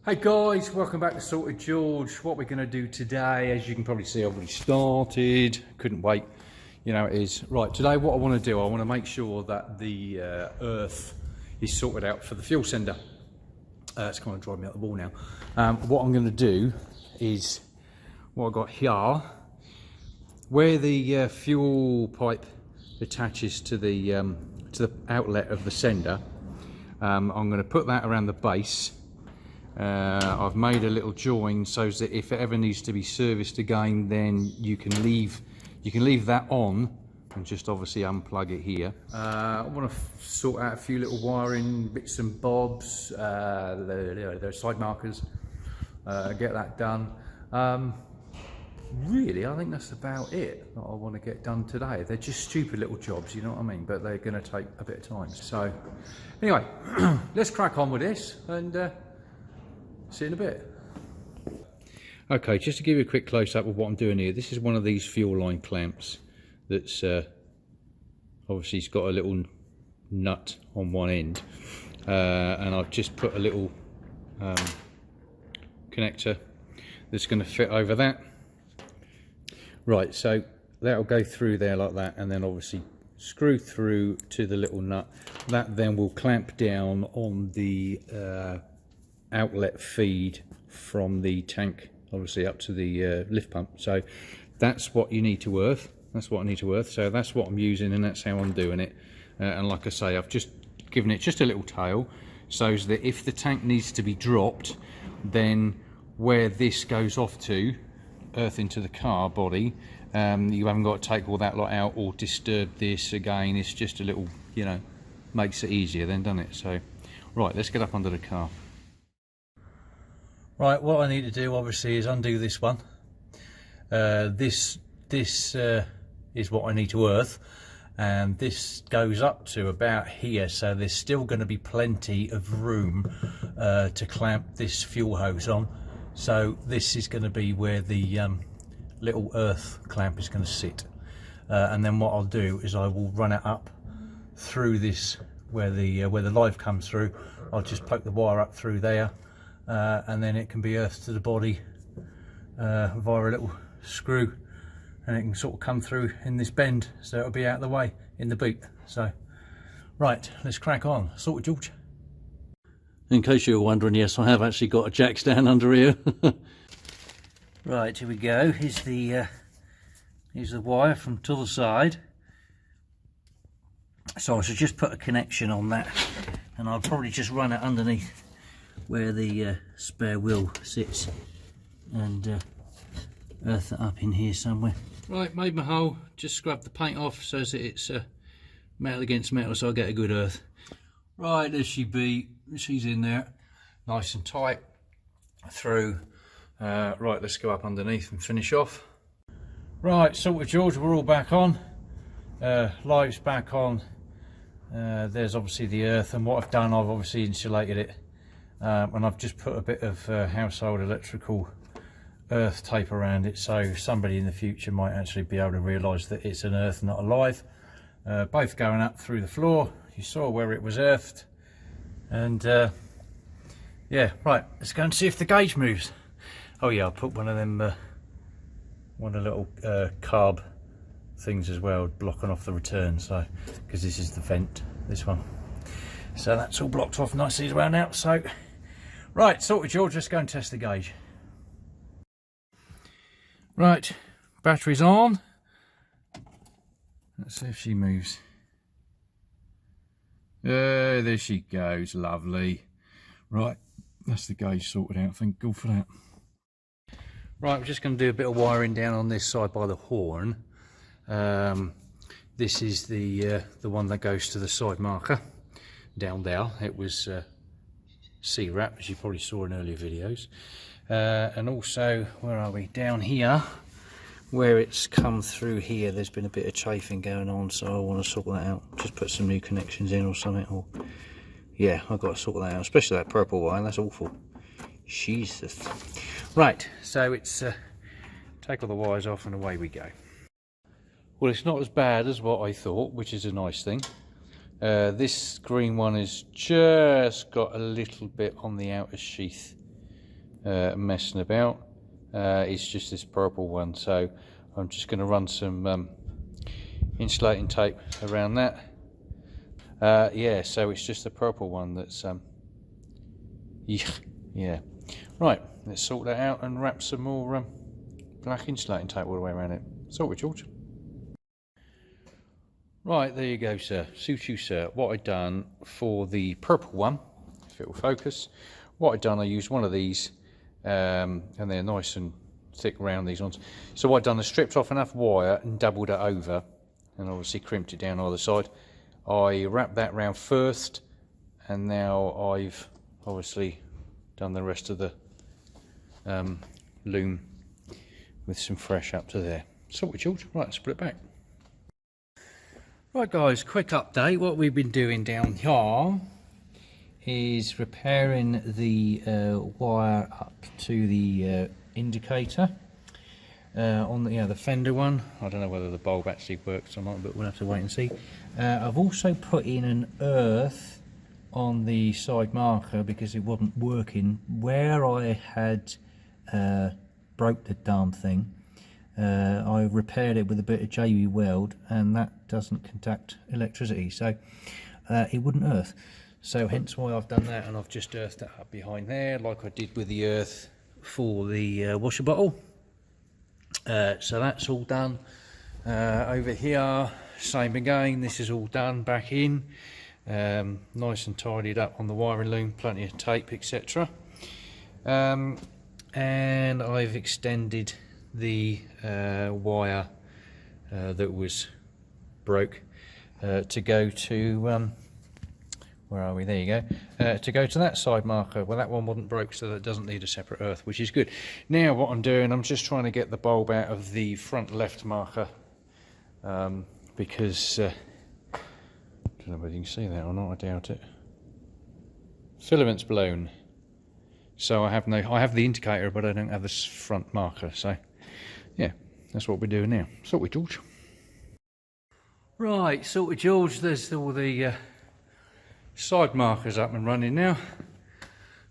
Hey guys, welcome back to Sorted George. What we're going to do today, as you can probably see, I've already started. Couldn't wait, you know it is. Right, today what I want to do, I want to make sure that the earth is sorted out for the fuel sender. It's kind of driving me out the wall now. What I'm going to do is, what I've got here, where the fuel pipe attaches to the outlet of the sender, I'm going to put that around the base. I've made a little join so that if it ever needs to be serviced again, then you can leave that on and just obviously unplug it here. I want to sort out a few little wiring bits and bobs, the side markers, get that done. Really, I think that's about it that I want to get done today. They're just stupid little jobs, you know what I mean, but they're going to take a bit of time. So anyway, let's crack on with this and see you in a bit. Okay, just to give you a quick close-up of what I'm doing here, this is one of these fuel line clamps that's obviously it's got a little nut on one end, and I've just put a little connector that's going to fit over that. Right, so that'll go through there like that, and then obviously screw through to the little nut. That then will clamp down on the outlet feed from the tank, obviously up to the lift pump. So that's what you need to earth. That's what I need to earth. So that's what I'm using, and that's how I'm doing it. And like I say, I've just given it just a little tail, so that if the tank needs to be dropped, then where this goes off to, earth into the car body, you haven't got to take all that lot out or disturb this again. It's just a little, you know, makes it easier then, doesn't it? So right, let's get up under the car. Right, what I need to do obviously is undo this one. This is what I need to earth, and this goes up to about here, so there's still going to be plenty of room to clamp this fuel hose on. So this is going to be where the little earth clamp is going to sit, and then what I'll do is I will run it up through this where the live comes through. I'll just poke the wire up through there, and then it can be earthed to the body via a little screw, and it can sort of come through in this bend, so it'll be out of the way in the boot. So right, let's crack on. Sorted, George. In case you were wondering, yes, I have actually got a jack stand under here. Right, here we go. Here's the wire from to the side. So I should just put a connection on that, and I'll probably just run it underneath where the spare wheel sits, and earth it up in here somewhere. Right, made my hole, just scrubbed the paint off so that it's metal against metal, so I get a good earth. Right, there she be, she's in there, nice and tight through. Right, let's go up underneath and finish off. Right, Sorted George, we're all back on. Live's back on. There's obviously the earth, and what I've done, I've obviously insulated it. And I've just put a bit of household electrical earth tape around it, so somebody in the future might actually be able to realise that it's an earth, not a live. Both going up through the floor. You saw where it was earthed, and yeah, right, let's go and see if the gauge moves. Oh yeah, I'll put one of them one of the little carb things as well, blocking off the return, so because this is the vent, this one, so that's all blocked off nicely around now. So right, Sorted George, let's go and test the gauge. Right, battery's on. Let's see if she moves. There she goes, lovely. Right, that's the gauge sorted out, thank God for that. Right, we're just going to do a bit of wiring down on this side by the horn. This is the one that goes to the side marker down there. It was C-wrap, as you probably saw in earlier videos. And also, where are we? Down here, where it's come through here, there's been a bit of chafing going on, so I want to sort that out. Just put some new connections in or something. Or yeah, I've got to sort that out, especially that purple wire, that's awful. Jesus. Right, so it's take all the wires off and away we go. Well, it's not as bad as what I thought, which is a nice thing. This green one has just got a little bit on the outer sheath messing about. It's just this purple one, so I'm just going to run some insulating tape around that. Yeah, so it's just the purple one that's yeah. Right, let's sort that out and wrap some more black insulating tape all the way around it. Sorted, George. Right, there you go, sir. Suit you, sir. What I've done for the purple one, if it will focus, what I've done, I used one of these, and they're nice and thick round, these ones. So what I've done is stripped off enough wire and doubled it over, and obviously crimped it down either side. I wrapped that round first, and now I've obviously done the rest of the loom with some fresh up to there. Sorted, George. Right, let's put it back. Right guys, quick update. What we've been doing down here is repairing the wire up to the indicator on the fender one. I don't know whether the bulb actually works or not, but we'll have to wait and see. I've also put in an earth on the side marker because it wasn't working where I had broke the darn thing. I repaired it with a bit of JB weld, and that doesn't conduct electricity, so it wouldn't earth. So hence why I've done that, and I've just earthed it up behind there like I did with the earth for the washer bottle. So that's all done. Over here, same again, this is all done back in, nice and tidied up on the wiring loom, plenty of tape, etc. And I've extended the wire that was broke to go to where are we? There you go. To go to that side marker. Well, that one wasn't broke, so that doesn't need a separate earth, which is good. Now what I'm doing, I'm just trying to get the bulb out of the front left marker, because I don't know whether you can see that or not, I doubt it. Filament's blown. So I have the indicator, but I don't have this front marker, so yeah, that's what we're doing now. Sorted, George. Right, sorted, George. There's all the side markers up and running now.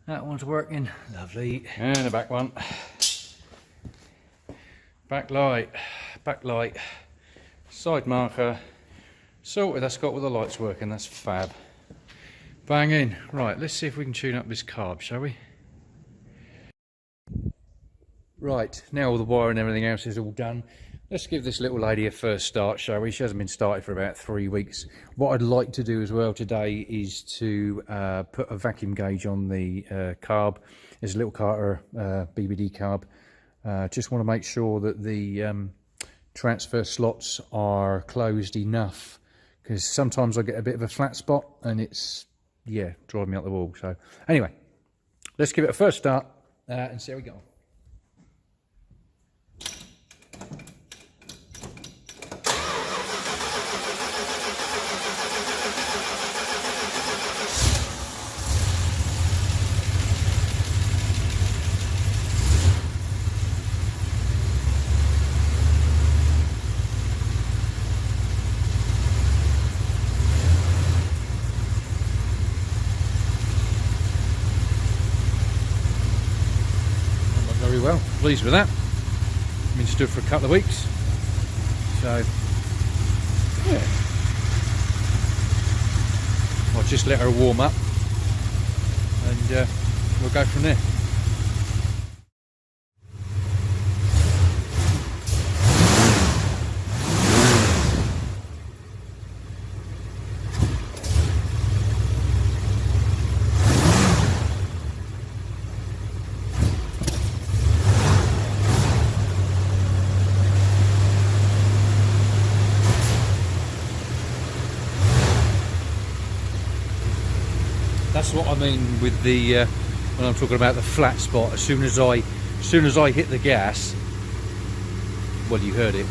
That one's working. Lovely. And the back one. Backlight, side marker. Sorted, that's got all the lights working. That's fab. Bang in. Right, let's see if we can tune up this carb, shall we? Right, now all the wire and everything else is all done. Let's give this little lady a first start, shall we? She hasn't been started for about 3 weeks. What I'd like to do as well today is to put a vacuum gauge on the carb. There's a little Carter BBD carb. Just want to make sure that the transfer slots are closed enough, because sometimes I get a bit of a flat spot and it's, yeah, driving me up the wall. So anyway, let's give it a first start and see how we go. Well, pleased with that. Been stood for a couple of weeks, so yeah, I'll just let her warm up and we'll go from there. That's what I mean with the when I'm talking about the flat spot. As soon as I hit the gas, well, you heard it.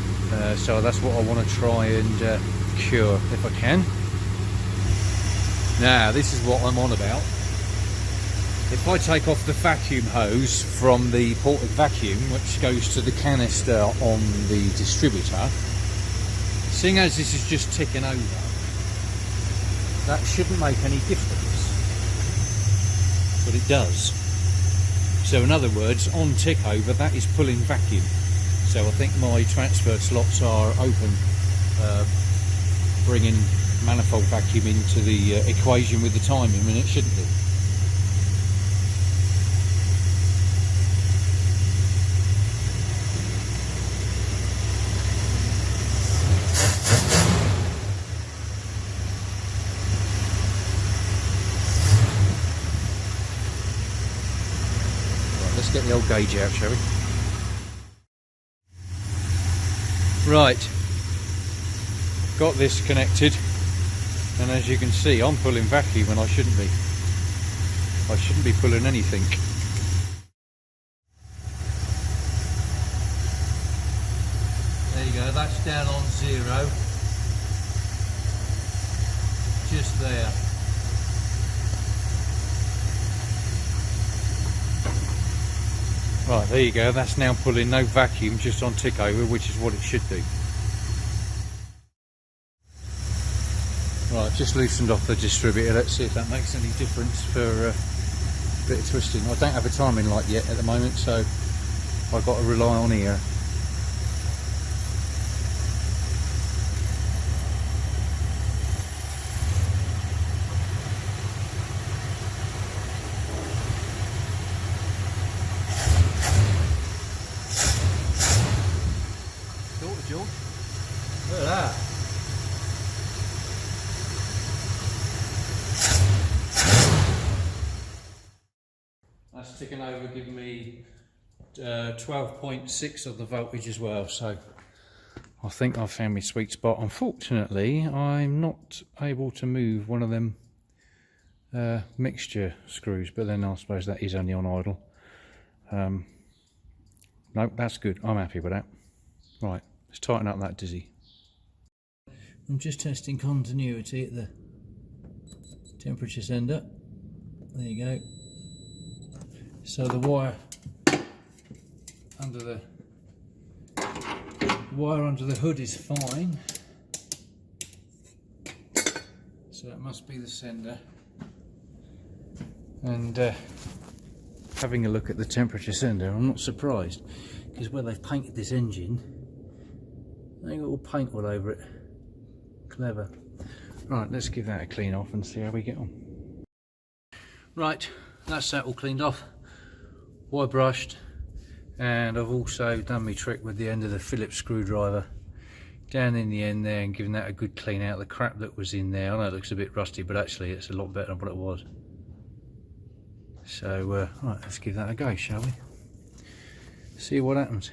So that's what I want to try and cure if I can. Now this is what I'm on about. If I take off the vacuum hose from the ported vacuum, which goes to the canister on the distributor, seeing as this is just ticking over, that shouldn't make any difference. But it does. So in other words, on tick over, that is pulling vacuum. So I think my transfer slots are open, bringing manifold vacuum into the equation with the timing, and it shouldn't do. Let's get the old gauge out, shall we? Right, got this connected, and as you can see, I'm pulling vacuum and I shouldn't be. I shouldn't be pulling anything. There you go, that's down on 0. Just there. Right, there you go, that's now pulling no vacuum, just on tick over, which is what it should do. Right, just loosened off the distributor. Let's see if that makes any difference for a bit of twisting. I don't have a timing light yet at the moment, so I've got to rely on ear. George, look at that. That's ticking over, giving me 12.6 of the voltage as well, so I think I've found my sweet spot. Unfortunately, I'm not able to move one of them mixture screws, but then I suppose that is only on idle. No, that's good. I'm happy with that. Right, let's tighten up that dizzy. I'm just testing continuity at the temperature sender. There you go. So the wire under the hood is fine. So that must be the sender. And having a look at the temperature sender, I'm not surprised, because where they've painted this engine, they got all paint all over it. Clever. Right, let's give that a clean off and see how we get on. Right, that's that all cleaned off. Wire brushed, and I've also done my trick with the end of the Phillips screwdriver down in the end there and given that a good clean out the crap that was in there. I know it looks a bit rusty, but actually it's a lot better than what it was. So right, let's give that a go, shall we? See what happens.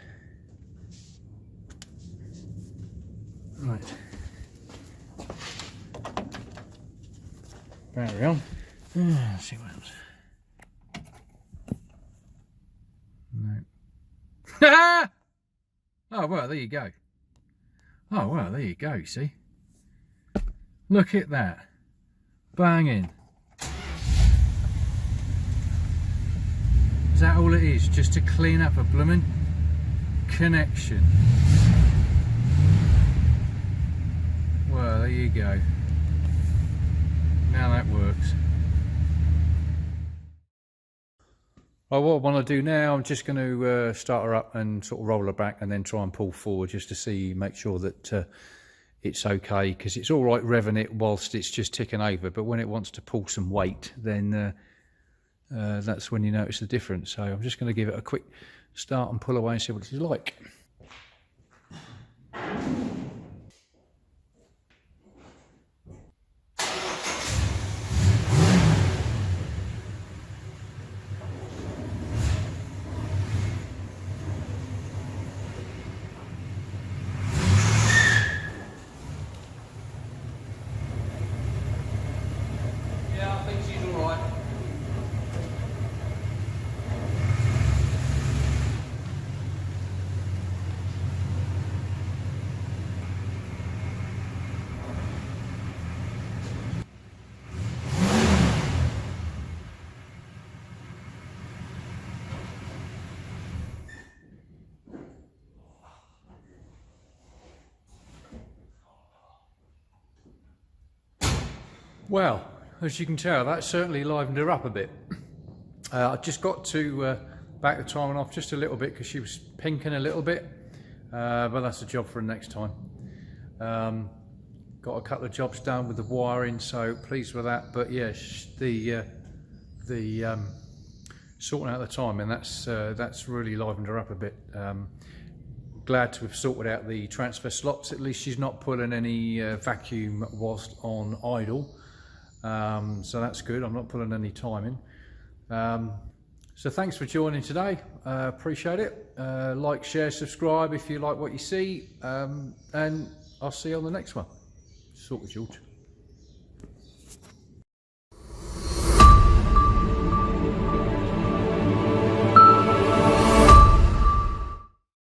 Right, battery on. Let's see what happens. No. Oh well, there you go. Oh well, there you go. See, look at that, banging. Is that all it is? Just to clean up a blooming connection. Well, there you go. Now that works. Well, what I want to do now, I'm just going to start her up and sort of roll her back and then try and pull forward just to see, make sure that it's okay, because it's all right revving it whilst it's just ticking over, but when it wants to pull some weight, then that's when you notice the difference. So I'm just going to give it a quick start and pull away and see what it's like. Well, as you can tell, that certainly livened her up a bit. I just got to back the timing off just a little bit because she was pinking a little bit, but that's a job for next time. Got a couple of jobs done with the wiring, so pleased with that. But yeah, the sorting out the timing, that's really livened her up a bit. Glad to have sorted out the transfer slots. At least she's not pulling any vacuum whilst on idle, so that's good. I'm not pulling any timing. So thanks for joining today. Appreciate it. Like, share, subscribe if you like what you see, and I'll see you on the next one. Sorted, George.